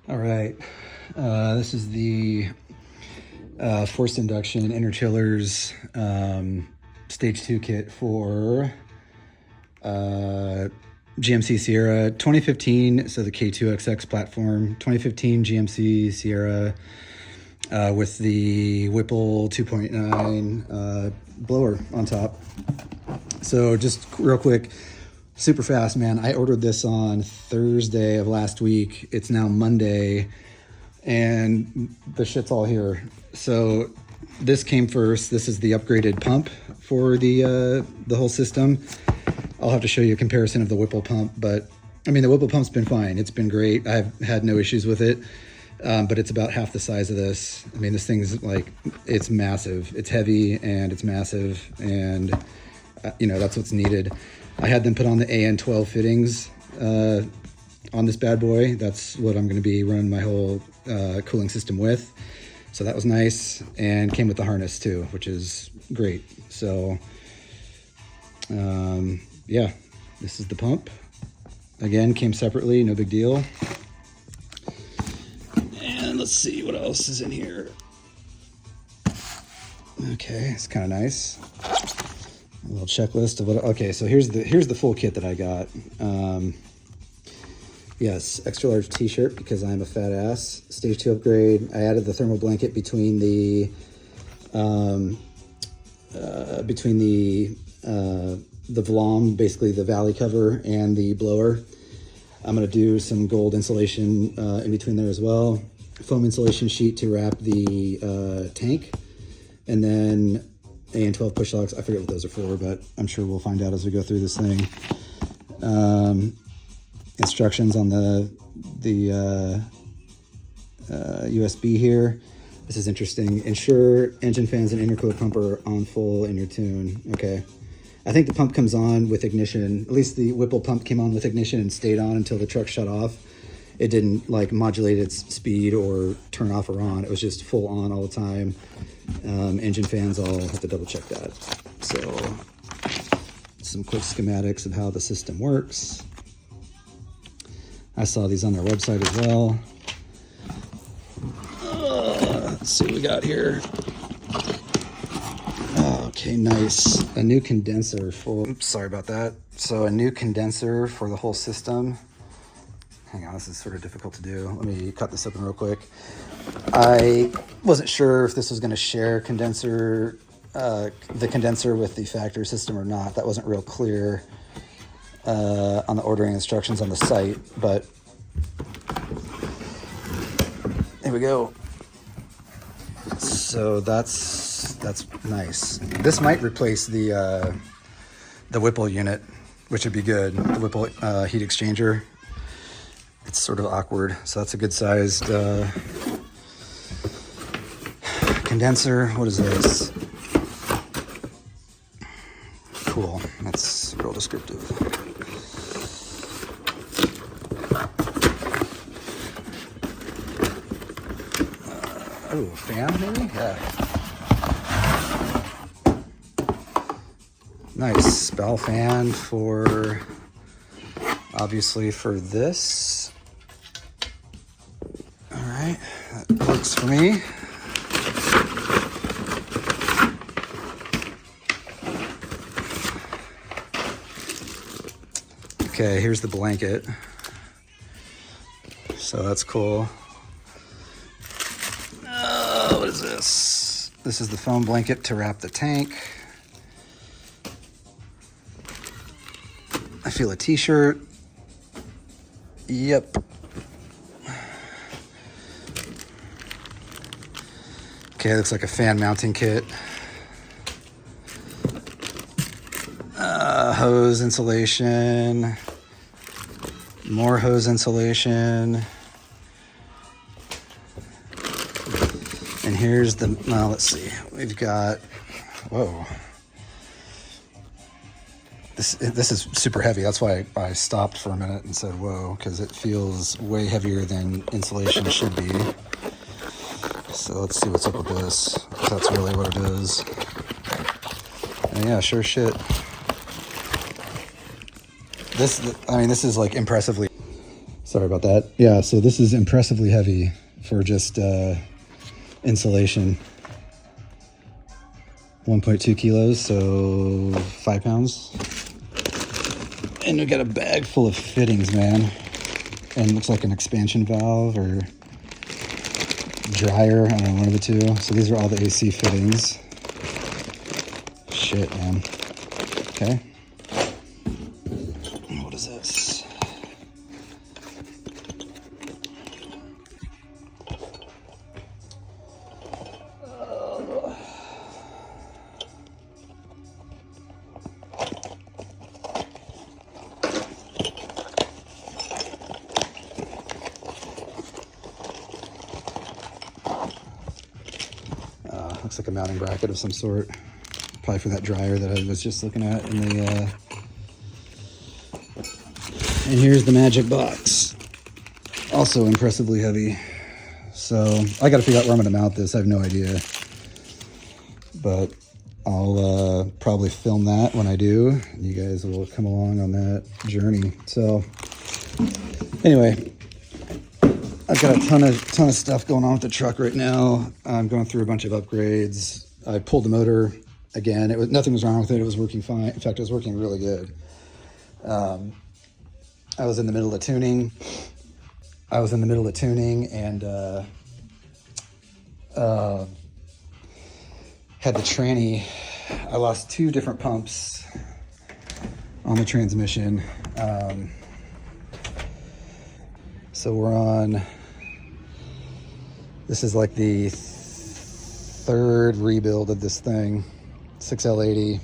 All right, this is the forced induction Interchillers stage 2 kit for GMC Sierra 2015, so the K2XX platform, 2015 GMC Sierra with the Whipple 2.9 blower on top. So just real quick, super fast, man. I ordered this on Thursday of last week. It's now Monday, and the shit's all here. So this came first. This is the upgraded pump for the whole system. I'll have to show you a comparison of the Whipple pump, but I mean, the Whipple pump's been fine. It's been great. I've had no issues with it, but it's about half the size of this. I mean, this thing's like, it's massive. It's heavy and it's massive, and you know, that's what's needed. I had them put on the AN12 fittings on this bad boy. That's what I'm going to be running my whole cooling system with. So that was nice, and came with the harness too, which is great. So yeah, this is the pump. Again, came separately, no big deal. And let's see what else is in here. Okay, it's kind of nice. A little checklist of what. Okay, so here's the full kit that I got. Yes, extra large t-shirt because I'm a fat ass. Stage 2 upgrade. I added the thermal blanket between the Vlom, basically the valley cover, and the blower. I'm gonna do some gold insulation in between there as well. Foam insulation sheet to wrap the tank, and then AN12 push locks. I forget what those are for, but I'm sure we'll find out as we go through this thing. Instructions on the USB here. This is interesting. Ensure engine fans and intercooler pump are on full in your tune. Okay. I think the pump comes on with ignition. At least the Whipple pump came on with ignition and stayed on until the truck shut off. It didn't like modulate its speed or turn off or on. It was just full on all the time. Engine fans, I'll have to double check that. So some quick schematics of how the system works. I saw these on their website as well. Let's see what we got here. Okay, nice. A new condenser for, oops, sorry about that. So a new condenser for the whole system. Hang on, this is sort of difficult to do. Let me cut this open real quick. I wasn't sure if this was going to share condenser, the condenser with the factory system or not. That wasn't real clear on the ordering instructions on the site, but here we go. So that's nice. This might replace the Whipple unit, which would be good. The Whipple heat exchanger. It's sort of awkward, so that's a good sized condenser. What is this? Cool. That's real descriptive. Oh, fan maybe? Yeah. Nice bell fan for, obviously for this. All right, that works for me. Okay, here's the blanket. So that's cool. What is this? This is the foam blanket to wrap the tank. I feel a t-shirt. Yep. Okay, looks like a fan mounting kit. Hose insulation. More hose insulation. And here's the, well, let's see. We've got, whoa. This is super heavy. That's why I stopped for a minute and said, whoa, because it feels way heavier than insulation should be. So let's see what's up with this, if that's really what it is. And yeah, sure shit. This, I mean, this is like impressively. Sorry about that. Yeah, so this is impressively heavy for just insulation. 1.2 kilos, so 5 pounds. And we got a bag full of fittings, man. And it looks like an expansion valve or dryer, I don't know, one of the two. So these are all the AC fittings. Shit, man. Okay. What is this? Looks like a mounting bracket of some sort. Probably for that dryer that I was just looking at in the, and here's the magic box. Also impressively heavy. So I got to figure out where I'm going to mount this. I have no idea. But I'll probably film that when I do. You guys will come along on that journey. So anyway, I've got a ton of stuff going on with the truck right now. I'm going through a bunch of upgrades. I pulled the motor again. Nothing was wrong with it. It was working fine. In fact, it was working really good. I was in the middle of tuning. And had the tranny. I lost 2 different pumps on the transmission. So we're on, this is like the 3rd rebuild of this thing. 6L80,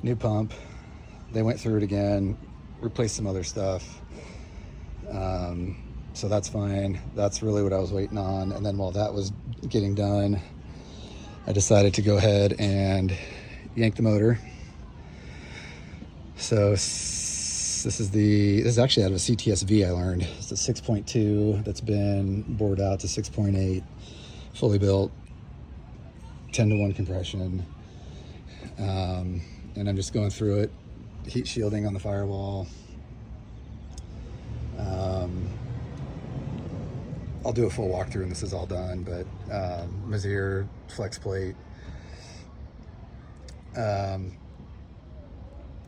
new pump. They went through it again, replaced some other stuff. So that's fine. That's really what I was waiting on. And then while that was getting done, I decided to go ahead and yank the motor. So this is actually out of a CTSV I learned. It's a 6.2 that's been bored out to 6.8, fully built, 10-to-1 compression. And I'm just going through it, heat shielding on the firewall. I'll do a full walkthrough when this is all done, but Mazir flex plate,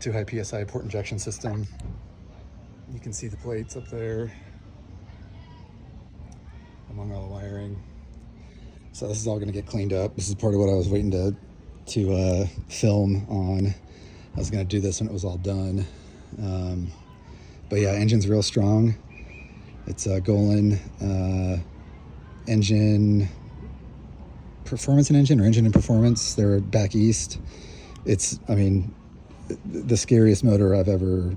2 high PSI port injection system. You can see the plates up there among all the wiring. So this is all going to get cleaned up. This is part of what I was waiting to film on. I was going to do this when it was all done. But yeah, engine's real strong. It's a Golan engine performance and engine, or engine and performance. They're back east. It's, I mean, the scariest motor I've ever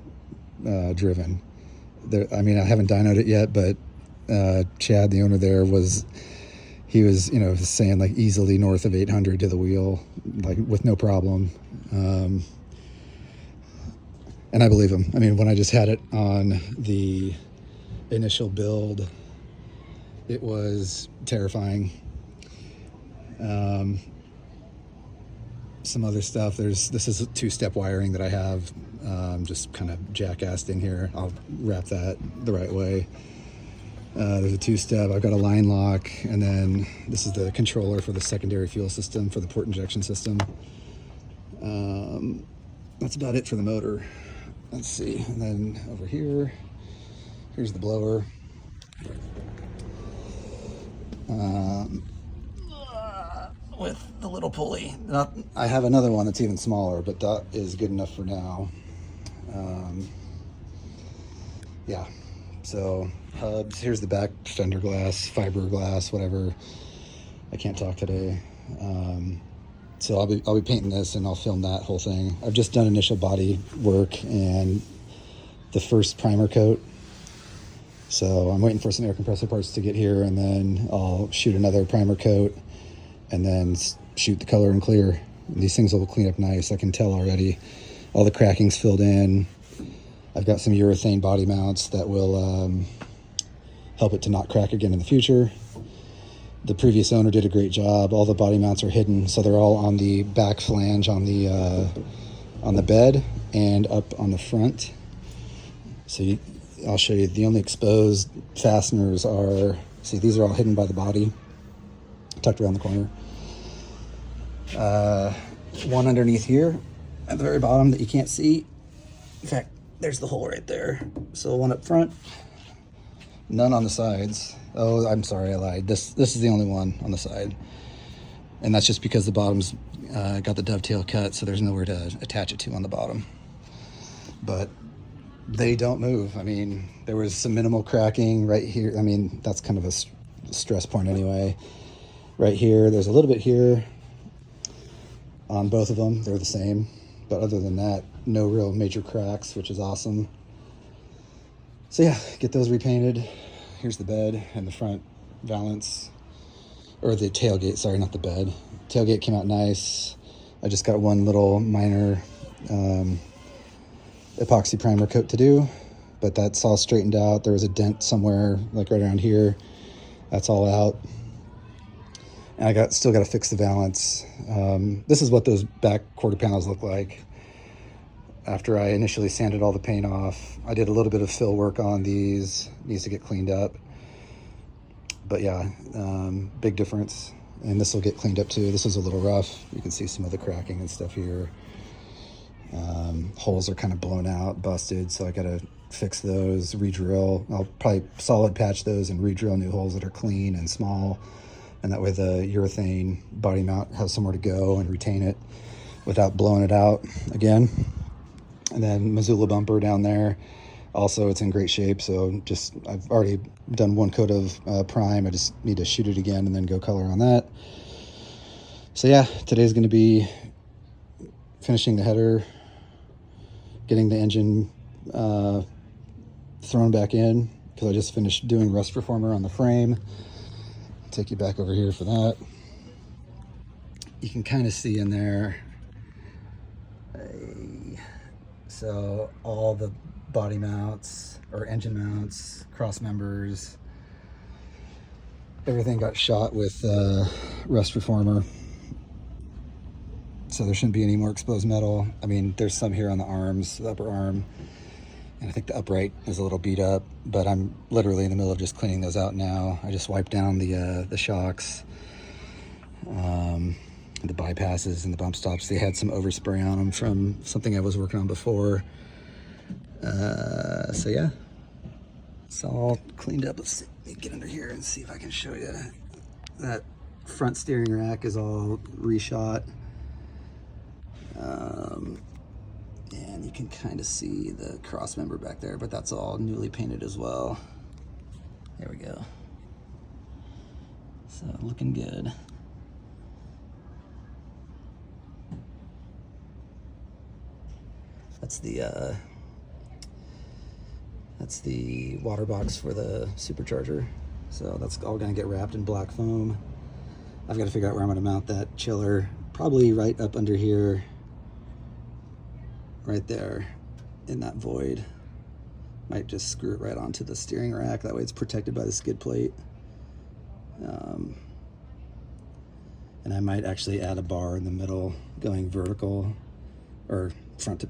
driven. I mean, I haven't dynoed it yet, but Chad, the owner there, he was saying like easily north of 800 to the wheel, like with no problem. And I believe him. I mean, when I just had it on the initial build, it was terrifying. Some other stuff. This is a 2-step wiring that I have just kind of jackassed in here. I'll wrap that the right way. There's a 2-step. I've got a line lock, and then this is the controller for the secondary fuel system for the port injection system. That's about it for the motor. Let's see. And then over here, here's the blower. With the little pulley. I have another one that's even smaller, but that is good enough for now. Yeah. So hubs. Here's the back fender glass, fiberglass, whatever. I can't talk today. So I'll be painting this, and I'll film that whole thing. I've just done initial body work and the first primer coat. So I'm waiting for some air compressor parts to get here, and then I'll shoot another primer coat, and then shoot the color and clear. These things will clean up nice. I can tell already. All the cracking's filled in. I've got some urethane body mounts that will help it to not crack again in the future. The previous owner did a great job. All the body mounts are hidden, so they're all on the back flange on the bed and up on the front. So I'll show you. The only exposed fasteners are, see, these are all hidden by the body, tucked around the corner. One underneath here at the very bottom that you can't see. In fact, there's the hole right there. So one up front, none on the sides. Oh, I'm sorry, I lied. This is the only one on the side. And that's just because the bottom's got the dovetail cut, so there's nowhere to attach it to on the bottom. But they don't move. I mean, there was some minimal cracking right here. I mean, that's kind of a stress point anyway. Right here, there's a little bit here on both of them. They're the same. But other than that, no real major cracks, which is awesome. So yeah, get those repainted. Here's the bed and the front valance, or the tailgate, sorry, not the bed. Tailgate came out nice. I just got one little minor epoxy primer coat to do, but that's all straightened out. There was a dent somewhere, like right around here. That's all out. And I still got to fix the valance. This is what those back quarter panels look like. After I initially sanded all the paint off, I did a little bit of fill work on these. Needs to get cleaned up. But yeah, big difference. And this will get cleaned up too. This is a little rough. You can see some of the cracking and stuff here. Holes are kind of blown out, busted, so I got to fix those, re-drill. I'll probably solid patch those and re-drill new holes that are clean and small. And that way the urethane body mount has somewhere to go and retain it without blowing it out again. And then Missoula bumper down there. Also, it's in great shape, so I've already done one coat of prime. I just need to shoot it again and then go color on that. So yeah, today's going to be finishing the header, getting the engine thrown back in, because I just finished doing rust reformer on the frame. Take you back over here for that. You can kind of see in there. So all the body mounts or engine mounts, cross members, everything got shot with rust reformer. So there shouldn't be any more exposed metal. I mean, there's some here on the arms, the upper arm, and I think the upright is a little beat up, but I'm literally in the middle of just cleaning those out now. I just wiped down the shocks, the bypasses and the bump stops. They had some overspray on them from something I was working on before. So yeah, it's all cleaned up. Let's see, let me get under here and see if I can show you. That front steering rack is all reshot. And you can kind of see the cross member back there, but that's all newly painted as well. There we go. So looking good. That's the water box for the supercharger. So that's all gonna get wrapped in black foam. I've got to figure out where I'm gonna mount that chiller. Probably right up under here, right there in that void. Might just screw it right onto the steering rack. That way it's protected by the skid plate. And I might actually add a bar in the middle going vertical, or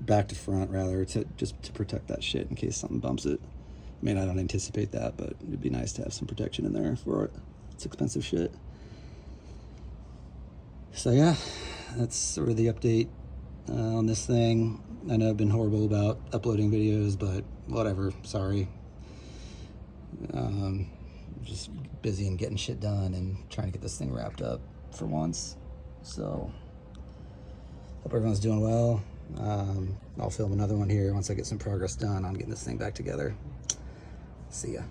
back to front rather, to protect that shit in case something bumps it. I mean, I don't anticipate that, but it'd be nice to have some protection in there for it. It's expensive shit. So yeah, that's sort of the update on this thing. I know I've been horrible about uploading videos, but whatever, sorry. Just busy and getting shit done and trying to get this thing wrapped up for once. So hope everyone's doing well. I'll film another one here once I get some progress done on getting this thing back together. See ya.